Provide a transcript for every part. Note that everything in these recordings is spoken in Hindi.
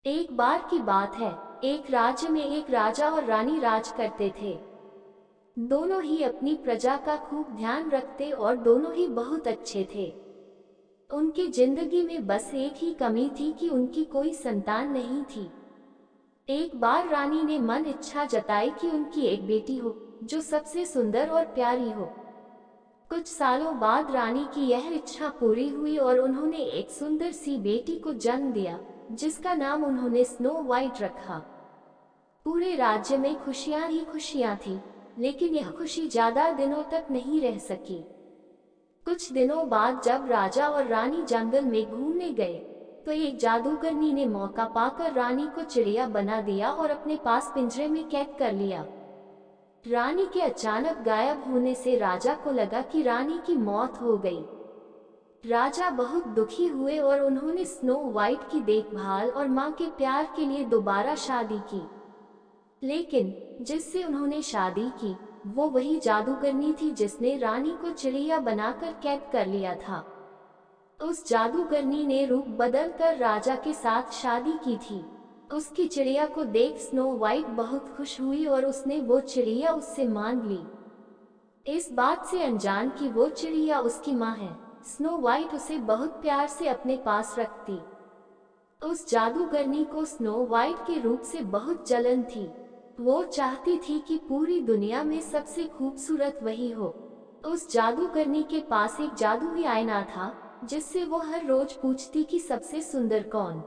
एक बार की बात है। एक राज्य में एक राजा और रानी राज करते थे। दोनों ही अपनी प्रजा का खूब ध्यान रखते और दोनों ही बहुत अच्छे थे। उनकी जिंदगी में बस एक ही कमी थी कि उनकी कोई संतान नहीं थी। एक बार रानी ने मन इच्छा जताई कि उनकी एक बेटी हो जो सबसे सुंदर और प्यारी हो। कुछ सालों बाद रानी की यह इच्छा पूरी हुई और उन्होंने एक सुंदर सी बेटी को जन्म दिया जिसका नाम उन्होंने स्नो वाइट रखा। पूरे राज्य में खुशियां ही खुशियां थी, लेकिन यह खुशी ज्यादा दिनों तक नहीं रह सकी। कुछ दिनों बाद जब राजा और रानी जंगल में घूमने गए तो एक जादूगरनी ने मौका पाकर रानी को चिड़िया बना दिया और अपने पास पिंजरे में कैद कर लिया। रानी के अचानक गायब होने से राजा को लगा कि रानी की मौत हो गई। राजा बहुत दुखी हुए और उन्होंने स्नो वाइट की देखभाल और मां के प्यार के लिए दोबारा शादी की। लेकिन जिससे उन्होंने शादी की वो वही जादूगरनी थी जिसने रानी को चिड़िया बनाकर कैद कर लिया था। उस जादूगरनी ने रूप बदलकर राजा के साथ शादी की थी। उसकी चिड़िया को देख स्नो वाइट बहुत खुश हुई और उसने वो चिड़िया उससे मांग ली, इस बात से अनजान कि वो चिड़िया उसकी माँ है। स्नो वाइट उसे बहुत प्यार से अपने पास रखती। उस जादूगरनी को स्नो वाइट के रूप से बहुत जलन थी। वो चाहती थी कि पूरी दुनिया में सबसे खूबसूरत वही हो। उस जादूगरनी के पास एक जादुई आईना था जिससे वो हर रोज पूछती कि सबसे सुंदर कौन।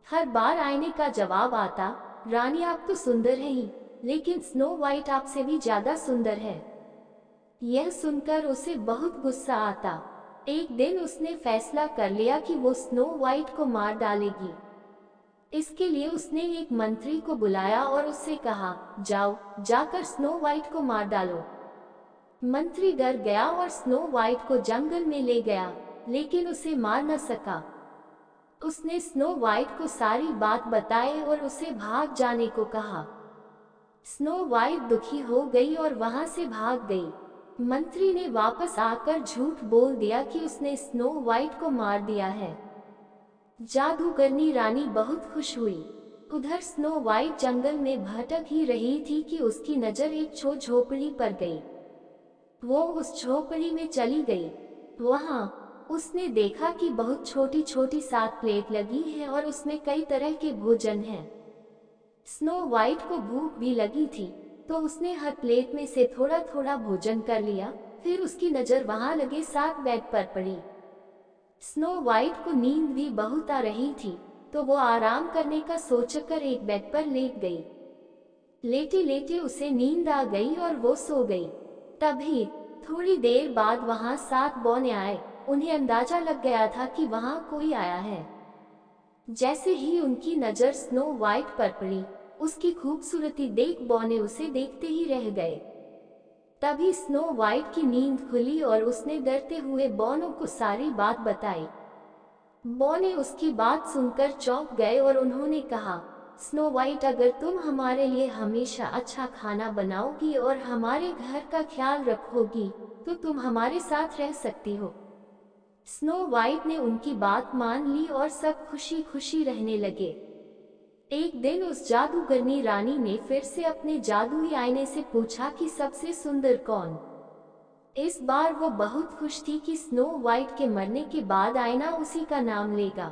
हर बार आईने का जवाब आता, रानी आप तो सुंदर है ही, लेकिन स्नो वाइट आपसे भी ज्यादा सुंदर है। यह सुनकर उसे बहुत गुस्सा आता। एक दिन उसने फैसला कर लिया कि वो स्नो वाइट को मार डालेगी। इसके लिए उसने एक मंत्री को बुलाया और उससे कहा, जाओ जाकर स्नो वाइट को मार डालो। मंत्री डर गया और स्नो वाइट को जंगल में ले गया, लेकिन उसे मार न सका। उसने स्नो वाइट को सारी बात बताई और उसे भाग जाने को कहा। स्नो वाइट दुखी हो गई और वहां से भाग गई। मंत्री ने वापस आकर झूठ बोल दिया कि उसने स्नो वाइट को मार दिया है। जादूगरनी रानी बहुत खुश हुई। उधर स्नो वाइट जंगल में भटक ही रही थी कि उसकी नजर एक झोपड़ी पर गई। वो उस झोपड़ी में चली गई। वहां उसने देखा कि बहुत छोटी छोटी 7 प्लेट लगी है और उसमें कई तरह के भोजन हैं। स्नो वाइट को भूख भी लगी थी, तो उसने हर प्लेट में से थोड़ा थोड़ा भोजन कर लिया। फिर उसकी नजर वहां लगे 7 बेड पर पड़ी। स्नो वाइट को नींद भी बहुत आ रही थी, तो वो आराम करने का सोचकर एक बेड पर लेट गई। लेटे लेटे उसे नींद आ गई और वो सो गई। तभी थोड़ी देर बाद वहां 7 बौने आए। उन्हें अंदाजा लग गया था कि वहां कोई आया है। जैसे ही उनकी नजर स्नो वाइट पर पड़ी, उसकी खूबसूरती देख बौने उसे देखते ही रह गए। तभी स्नो वाइट की नींद खुली और उसने डरते हुए बौनों को सारी बात बताई। बौने उसकी बात सुनकर चौंक गए और उन्होंने कहा, स्नो वाइट अगर तुम हमारे लिए हमेशा अच्छा खाना बनाओगी और हमारे घर का ख्याल रखोगी तो तुम हमारे साथ रह सकती हो। स्नो वाइट ने उनकी बात मान ली और सब खुशी खुशी रहने लगे। एक दिन उस जादूगरनी रानी ने फिर से अपने जादुई आईने से पूछा कि सबसे सुंदर कौन। इस बार वो बहुत खुश थी कि स्नो वाइट के मरने के बाद आईना उसी का नाम लेगा।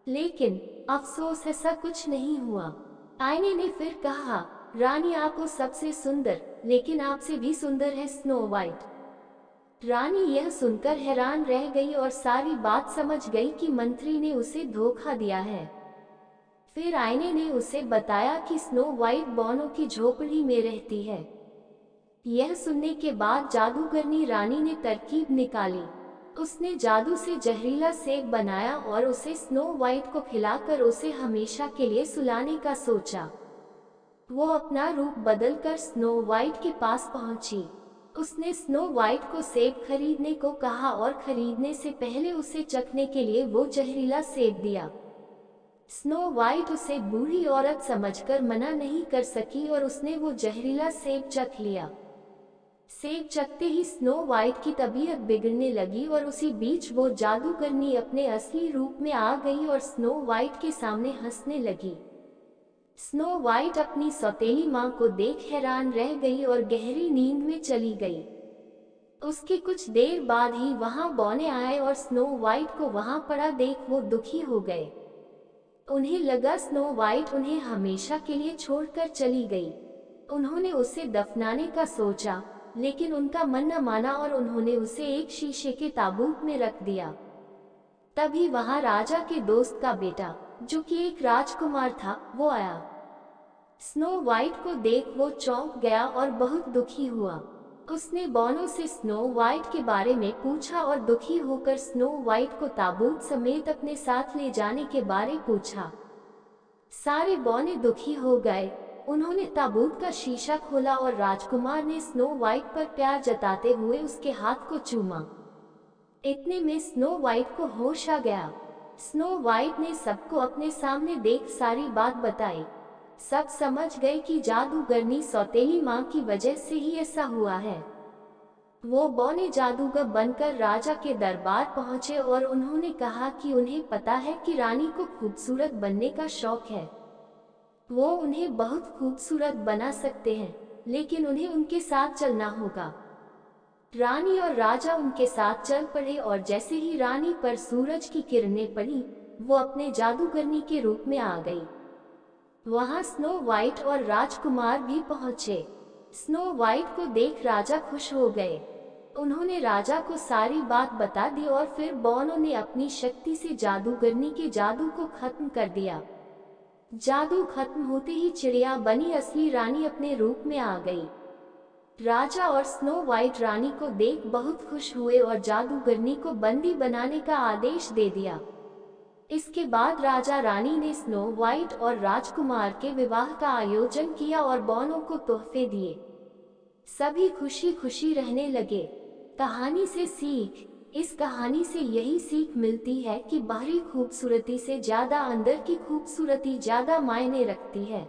लेकिन अफसोस ऐसा कुछ नहीं हुआ। आईने ने फिर कहा, रानी आप हो सबसे सुंदर, लेकिन आपसे भी सुंदर है स्नो वाइट। रानी यह सुनकर हैरान रह गई और सारी बात समझ गई कि मंत्री ने उसे धोखा दिया है। फिर आईने ने उसे बताया कि स्नो वाइट बौनों की झोपड़ी में रहती है। यह सुनने के बाद जादूगरनी रानी ने तरकीब निकाली। उसने जादू से जहरीला सेब बनाया और उसे स्नो वाइट को खिलाकर उसे हमेशा के लिए सुलाने का सोचा। वो अपना रूप बदलकर स्नो वाइट के पास पहुंची। उसने स्नो वाइट को सेब खरीदने को कहा और खरीदने से पहले उसे चखने के लिए वो जहरीला सेब दिया। स्नो वाइट उसे बूढ़ी औरत समझकर मना नहीं कर सकी और उसने वो जहरीला सेब चख लिया। सेब चखते ही स्नो वाइट की तबीयत बिगड़ने लगी और उसी बीच वो जादूगरनी अपने असली रूप में आ गई और स्नो वाइट के सामने हंसने लगी। स्नो वाइट अपनी सौतेली माँ को देख हैरान रह गई और गहरी नींद में चली गई। उसके कुछ देर बाद ही वहां बौने आए और स्नो वाइट को वहां पड़ा देख वो दुखी हो गए। उन्हें लगा स्नो वाइट उन्हें हमेशा के लिए छोड़कर चली गई। उन्होंने उसे दफनाने का सोचा, लेकिन उनका मन न माना और उन्होंने उसे एक शीशे के ताबूत में रख दिया। तभी वहां राजा के दोस्त का बेटा, जो कि एक राजकुमार था, वो आया। स्नो वाइट को देख वो चौंक गया और बहुत दुखी हुआ। उसने बौनों से स्नो वाइट के बारे में पूछा और दुखी होकर स्नो वाइट को ताबूत समेत अपने साथ ले जाने के बारे पूछा। सारे बौने दुखी हो गए। उन्होंने ताबूत का शीशा खोला और राजकुमार ने स्नो वाइट पर प्यार जताते हुए उसके हाथ को चूमा। इतने में स्नो वाइट को होश आ गया। स्नो वाइट ने सबको अपने सामने देख सारी बात बताई। सब समझ गए कि जादूगरनी सौतेली माँ की वजह से ही ऐसा हुआ है। वो बौने जादूगर बनकर राजा के दरबार पहुँचे और उन्होंने कहा कि उन्हें पता है कि रानी को खूबसूरत बनने का शौक है। वो उन्हें बहुत खूबसूरत बना सकते हैं, लेकिन उन्हें उनके साथ चलना होगा। रानी और राजा उनके साथ चल पड़े और जैसे ही रानी पर सूरज की किरणें पड़ी, वो अपने जादूगरनी के रूप में आ गई। वहां स्नो वाइट और राजकुमार भी पहुंचे। स्नो वाइट को देख राजा खुश हो गए। उन्होंने राजा को सारी बात बता दी और फिर बौनों ने अपनी शक्ति से जादूगरनी के जादू को खत्म कर दिया। जादू खत्म होते ही चिड़िया बनी असली रानी अपने रूप में आ गई। राजा और स्नो वाइट रानी को देख बहुत खुश हुए और जादूगरनी को बंदी बनाने का आदेश दे दिया। इसके बाद राजा रानी ने स्नो वाइट और राजकुमार के विवाह का आयोजन किया और बौनों को तोहफे दिए। सभी खुशी खुशी रहने लगे। कहानी से सीख। इस कहानी से यही सीख मिलती है कि बाहरी खूबसूरती से ज्यादा अंदर की खूबसूरती ज्यादा मायने रखती है।